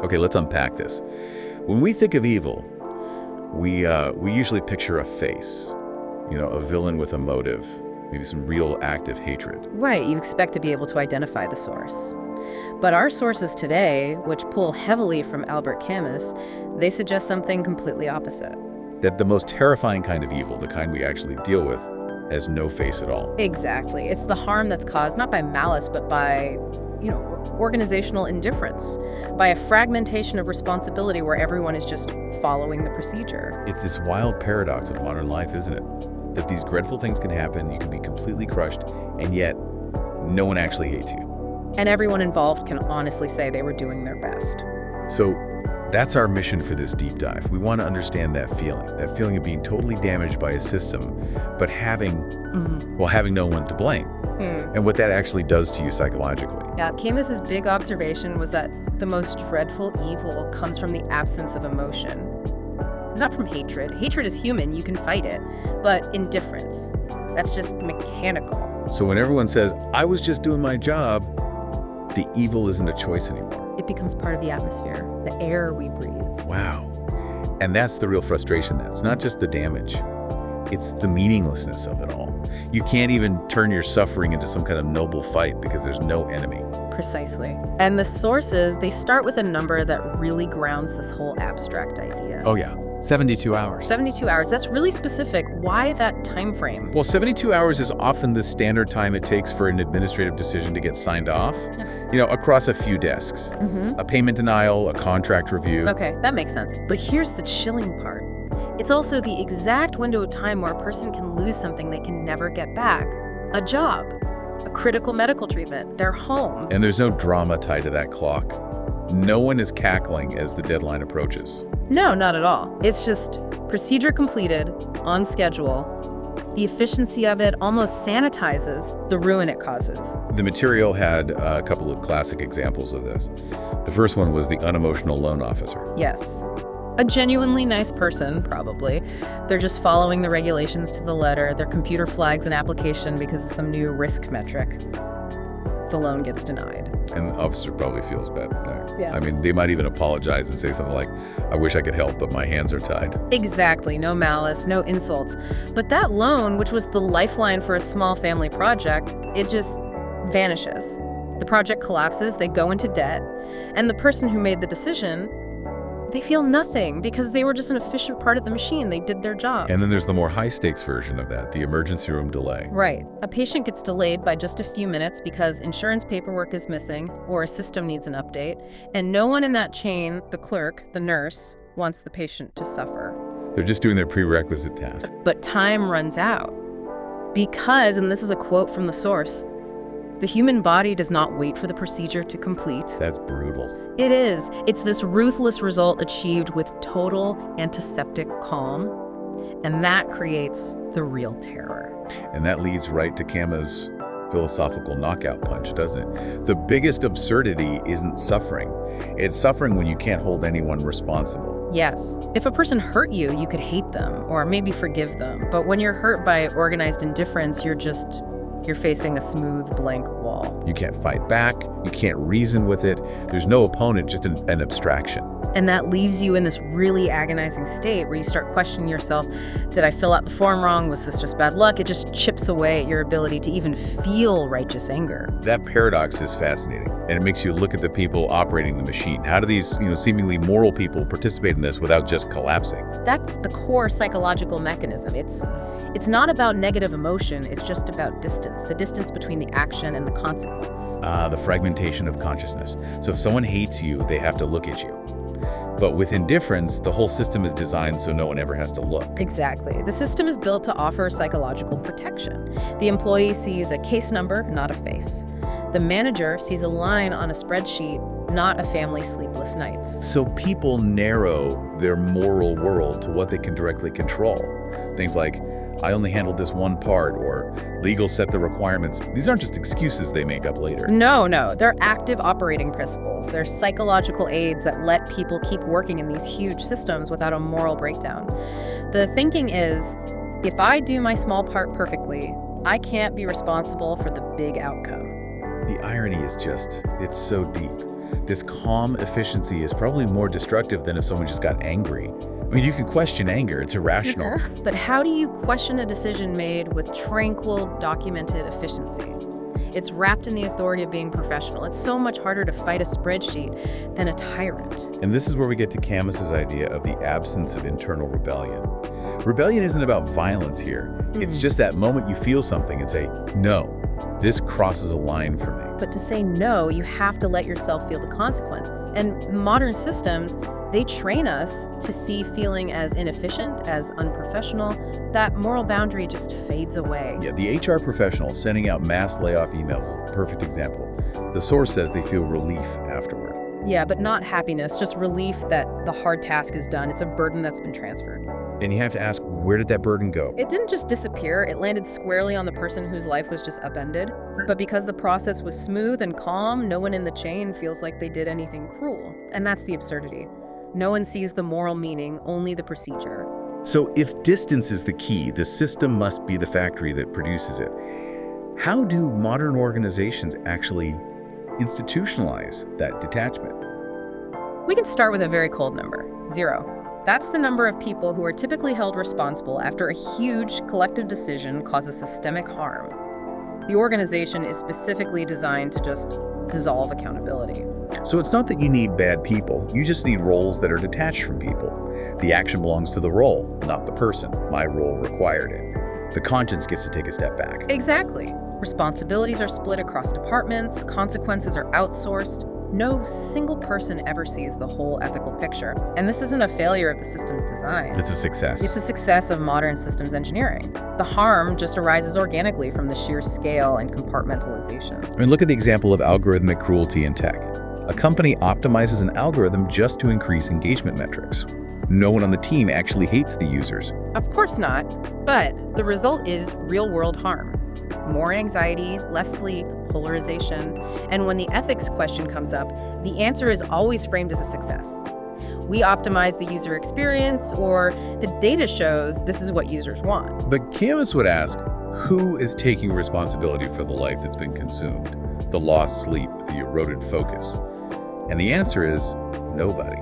Okay, let's unpack this. When we think of evil, we usually picture a face, a villain with a motive, maybe some real active hatred. Right, you expect to be able to identify the source. But our sources today, which pull heavily from Albert Camus, they suggest something completely opposite. That the most terrifying kind of evil, the kind we actually deal with, has no face at all. Exactly. It's the harm that's caused not by malice, but by, organizational indifference, by a fragmentation of responsibility where everyone is just following the procedure. It's this wild paradox of modern life, isn't it? That these dreadful things can happen, you can be completely crushed, and yet no one actually hates you. And everyone involved can honestly say they were doing their best. So that's our mission for this deep dive. We want to understand that feeling of being totally damaged by a system, but having no one to blame, and what that actually does to you psychologically. Yeah, Camus's big observation was that the most dreadful evil comes from the absence of emotion. Not from hatred. Hatred is human, you can fight it, but indifference, that's just mechanical. So when everyone says, I was just doing my job, the evil isn't a choice anymore. It becomes part of the atmosphere, the air we breathe. Wow. And that's the real frustration then. It's not just the damage. It's the meaninglessness of it all. You can't even turn your suffering into some kind of noble fight because there's no enemy. Precisely. And the sources, they start with a number that really grounds this whole abstract idea. Oh yeah. 72 hours. 72 hours. That's really specific. Why that time frame? Well, 72 hours is often the standard time it takes for an administrative decision to get signed off, across a few desks. A payment denial, a contract review. Okay, that makes sense. But here's the chilling part. It's also the exact window of time where a person can lose something they can never get back. A job, a critical medical treatment, their home. And there's no drama tied to that clock. No one is cackling as the deadline approaches. No, not at all. It's just procedure completed, on schedule. The efficiency of it almost sanitizes the ruin it causes. The material had a couple of classic examples of this. The first one was the unemotional loan officer. Yes. A genuinely nice person, probably. They're just following the regulations to the letter. Their computer flags an application because of some new risk metric. The loan gets denied. And the officer probably feels bad. Yeah. I mean, they might even apologize and say something like, I wish I could help, but my hands are tied. Exactly. No malice, no insults. But that loan, which was the lifeline for a small family project, it just vanishes. The project collapses, they go into debt, and the person who made the decision, they feel nothing because they were just an efficient part of the machine. They did their job. And then there's the more high-stakes version of that, the emergency room delay. Right. A patient gets delayed by just a few minutes because insurance paperwork is missing or a system needs an update, and no one in that chain, the clerk, the nurse, wants the patient to suffer. They're just doing their prerequisite task. But time runs out because, and this is a quote from the source, the human body does not wait for the procedure to complete. That's brutal. It is. It's this ruthless result achieved with total antiseptic calm, and that creates the real terror. And that leads right to Camus' philosophical knockout punch, doesn't it? The biggest absurdity isn't suffering. It's suffering when you can't hold anyone responsible. Yes. If a person hurt you, you could hate them or maybe forgive them. But when you're hurt by organized indifference, you're facing a smooth, blank wall. You can't fight back. You can't reason with it. There's no opponent, just an abstraction. And that leaves you in this really agonizing state where you start questioning yourself, did I fill out the form wrong? Was this just bad luck? It just chips away at your ability to even feel righteous anger. That paradox is fascinating, and it makes you look at the people operating the machine. How do these, seemingly moral people participate in this without just collapsing? That's the core psychological mechanism. It's not about negative emotion, it's just about distance, the distance between the action and the consequence. The fragmentation of consciousness. So if someone hates you, they have to look at you. But with indifference, the whole system is designed so no one ever has to look. Exactly. The system is built to offer psychological protection. The employee sees a case number, not a face. The manager sees a line on a spreadsheet, not a family's sleepless nights. So people narrow their moral world to what they can directly control. Things like, I only handled this one part, or legal set the requirements. These aren't just excuses they make up later. No. They're active operating principles. They're psychological aids that let people keep working in these huge systems without a moral breakdown. The thinking is, if I do my small part perfectly, I can't be responsible for the big outcome. The irony is it's so deep. This calm efficiency is probably more destructive than if someone just got angry. I mean, you can question anger, it's irrational. But how do you question a decision made with tranquil, documented efficiency? It's wrapped in the authority of being professional. It's so much harder to fight a spreadsheet than a tyrant. And this is where we get to Camus's idea of the absence of internal rebellion. Rebellion isn't about violence here. It's just that moment you feel something and say, no, this crosses a line for me. But to say no, you have to let yourself feel the consequence. And modern systems, they train us to see feeling as inefficient, as unprofessional. That moral boundary just fades away. Yeah, the HR professional sending out mass layoff emails is the perfect example. The source says they feel relief afterward. Yeah, but not happiness, just relief that the hard task is done. It's a burden that's been transferred. And you have to ask, where did that burden go? It didn't just disappear. It landed squarely on the person whose life was just upended. But because the process was smooth and calm, no one in the chain feels like they did anything cruel. And that's the absurdity. No one sees the moral meaning, only the procedure. So if distance is the key, the system must be the factory that produces it. How do modern organizations actually institutionalize that detachment? We can start with a very cold number, 0. That's the number of people who are typically held responsible after a huge collective decision causes systemic harm. The organization is specifically designed to just dissolve accountability. So it's not that you need bad people, you just need roles that are detached from people. The action belongs to the role, not the person. My role required it. The conscience gets to take a step back. Exactly. Responsibilities are split across departments, consequences are outsourced. No single person ever sees the whole ethical picture. And this isn't a failure of the system's design. It's a success. It's a success of modern systems engineering. The harm just arises organically from the sheer scale and compartmentalization. I mean, look at the example of algorithmic cruelty in tech. A company optimizes an algorithm just to increase engagement metrics. No one on the team actually hates the users. Of course not, but the result is real-world harm. More anxiety, less sleep, polarization, and when the ethics question comes up, the answer is always framed as a success. We optimize the user experience, or the data shows this is what users want. But Camus would ask, who is taking responsibility for the life that's been consumed? The lost sleep, the eroded focus? And the answer is nobody.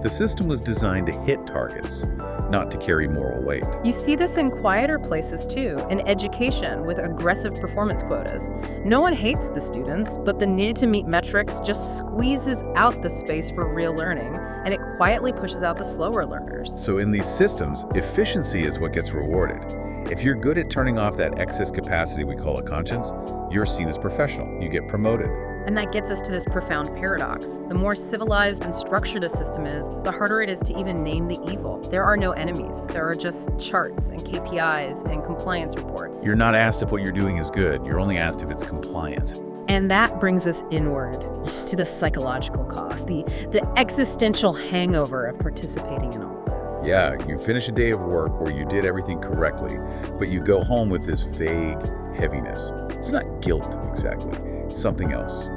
The system was designed to hit targets, not to carry moral weight. You see this in quieter places too, in education with aggressive performance quotas. No one hates the students, but the need to meet metrics just squeezes out the space for real learning, and it quietly pushes out the slower learners. So in these systems, efficiency is what gets rewarded. If you're good at turning off that excess capacity we call a conscience, you're seen as professional. You get promoted. And that gets us to this profound paradox. The more civilized and structured a system is, the harder it is to even name the evil. There are no enemies. There are just charts and KPIs and compliance reports. You're not asked if what you're doing is good. You're only asked if it's compliant. And that brings us inward to the psychological cost, the existential hangover of participating in all this. Yeah, you finish a day of work where you did everything correctly, but you go home with this vague heaviness. It's not guilt, exactly. It's something else.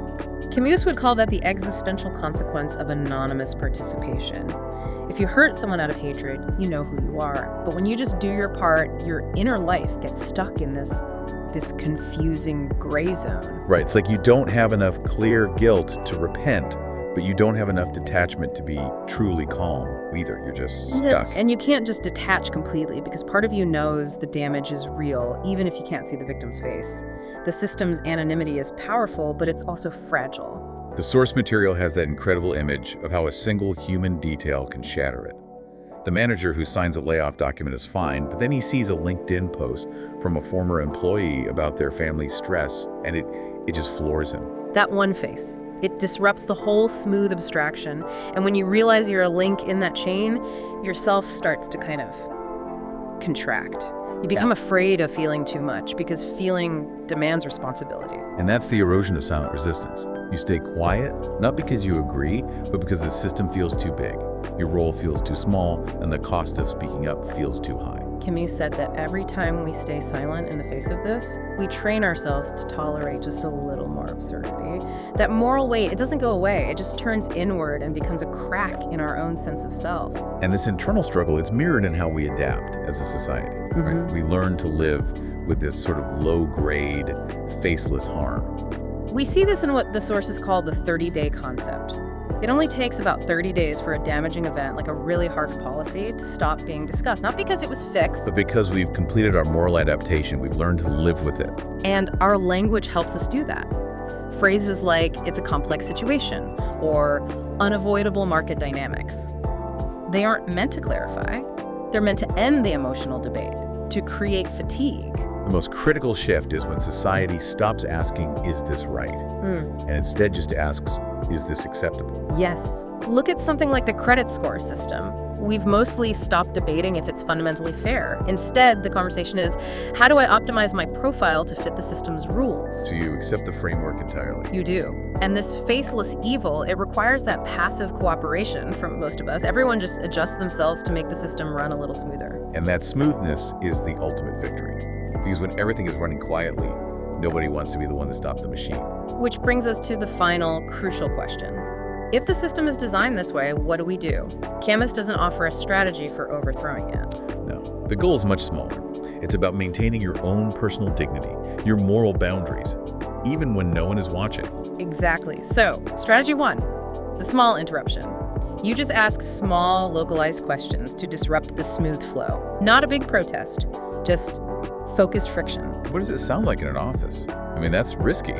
Camus would call that the existential consequence of anonymous participation. If you hurt someone out of hatred, you know who you are. But when you just do your part, your inner life gets stuck in this confusing gray zone. Right, it's like you don't have enough clear guilt to repent, but you don't have enough detachment to be truly calm either. You're just stuck. And you can't just detach completely because part of you knows the damage is real, even if you can't see the victim's face. The system's anonymity is powerful, but it's also fragile. The source material has that incredible image of how a single human detail can shatter it. The manager who signs a layoff document is fine, but then he sees a LinkedIn post from a former employee about their family's stress, and it just floors him. That one face. It disrupts the whole smooth abstraction, and when you realize you're a link in that chain, yourself starts to kind of contract. You become afraid of feeling too much because feeling demands responsibility. And that's the erosion of silent resistance. You stay quiet, not because you agree, but because the system feels too big. Your role feels too small, and the cost of speaking up feels too high. Camus said that every time we stay silent in the face of this, we train ourselves to tolerate just a little more absurdity. That moral weight, it doesn't go away. It just turns inward and becomes a crack in our own sense of self. And this internal struggle, it's mirrored in how we adapt as a society. Right? We learn to live with this sort of low-grade, faceless harm. We see this in what the sources call the 30-day concept. It only takes about 30 days for a damaging event, like a really harsh policy, to stop being discussed. Not because it was fixed, But because we've completed our moral adaptation, we've learned to live with it. and our language helps us do that. Phrases like, it's a complex situation, or unavoidable market dynamics. They aren't meant to clarify. They're meant to end the emotional debate, to create fatigue. The most critical shift is when society stops asking, is this right? And instead just asks, is this acceptable? Yes. Look at something like the credit score system. We've mostly stopped debating if it's fundamentally fair. Instead, the conversation is, how do I optimize my profile to fit the system's rules? So you accept the framework entirely. You do. And this faceless evil, it requires that passive cooperation from most of us. Everyone just adjusts themselves to make the system run a little smoother. And that smoothness is the ultimate victory. Because when everything is running quietly, nobody wants to be the one to stop the machine. Which brings us to the final, crucial question. If the system is designed this way, what do we do? Camus doesn't offer a strategy for overthrowing it. No, the goal is much smaller. It's about maintaining your own personal dignity, your moral boundaries, even when no one is watching. Exactly. So, strategy 1, the small interruption. You just ask small, localized questions to disrupt the smooth flow. Not a big protest, just focused friction. What does it sound like in an office? I mean, that's risky.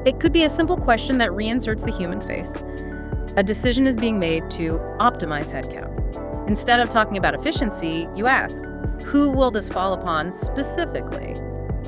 It could be a simple question that reinserts the human face. A decision is being made to optimize headcount. Instead of talking about efficiency, you ask, who will this fall upon specifically?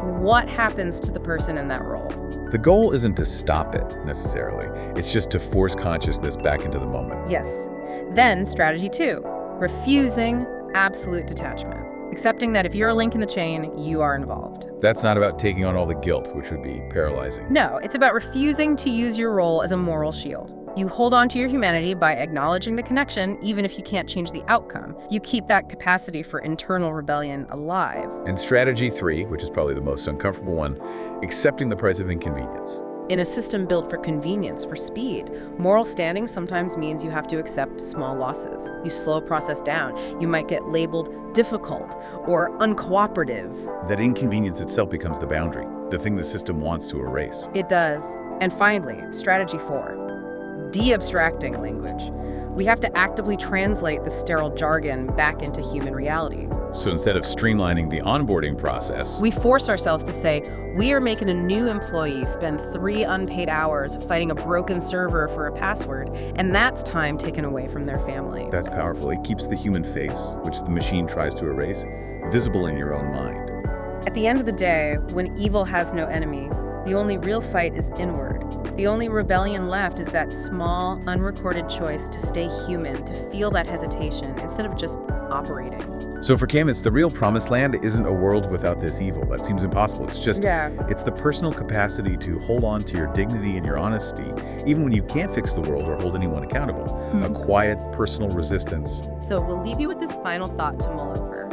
What happens to the person in that role? The goal isn't to stop it, necessarily. It's just to force consciousness back into the moment. Yes. Then, strategy 2, refusing absolute detachment. Accepting that if you're a link in the chain, you are involved. That's not about taking on all the guilt, which would be paralyzing. No, it's about refusing to use your role as a moral shield. You hold on to your humanity by acknowledging the connection, even if you can't change the outcome. You keep that capacity for internal rebellion alive. And strategy 3, which is probably the most uncomfortable one, accepting the price of inconvenience. In a system built for convenience, for speed, moral standing sometimes means you have to accept small losses. You slow a process down. You might get labeled difficult or uncooperative. That inconvenience itself becomes the boundary, the thing the system wants to erase. It does. And finally, strategy 4, de-abstracting language. We have to actively translate the sterile jargon back into human reality. So instead of streamlining the onboarding process, We force ourselves to say, we are making a new employee spend 3 unpaid hours fighting a broken server for a password, and that's time taken away from their family. that's powerful. It keeps the human face, which the machine tries to erase, visible in your own mind. At the end of the day, when evil has no enemy, the only real fight is inward. The only rebellion left is that small, unrecorded choice to stay human, to feel that hesitation instead of just operating. So for Camus, the real promised land isn't a world without this evil. That seems impossible. It's just, it's the personal capacity to hold on to your dignity and your honesty, even when you can't fix the world or hold anyone accountable. A quiet, personal resistance. So we'll leave you with this final thought to mull over.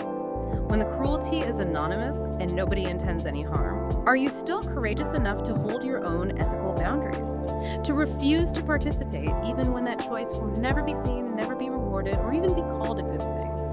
When the cruelty is anonymous and nobody intends any harm, are you still courageous enough to hold your own ethical boundaries? To refuse to participate even when that choice will never be seen, never be rewarded, or even be called a good thing?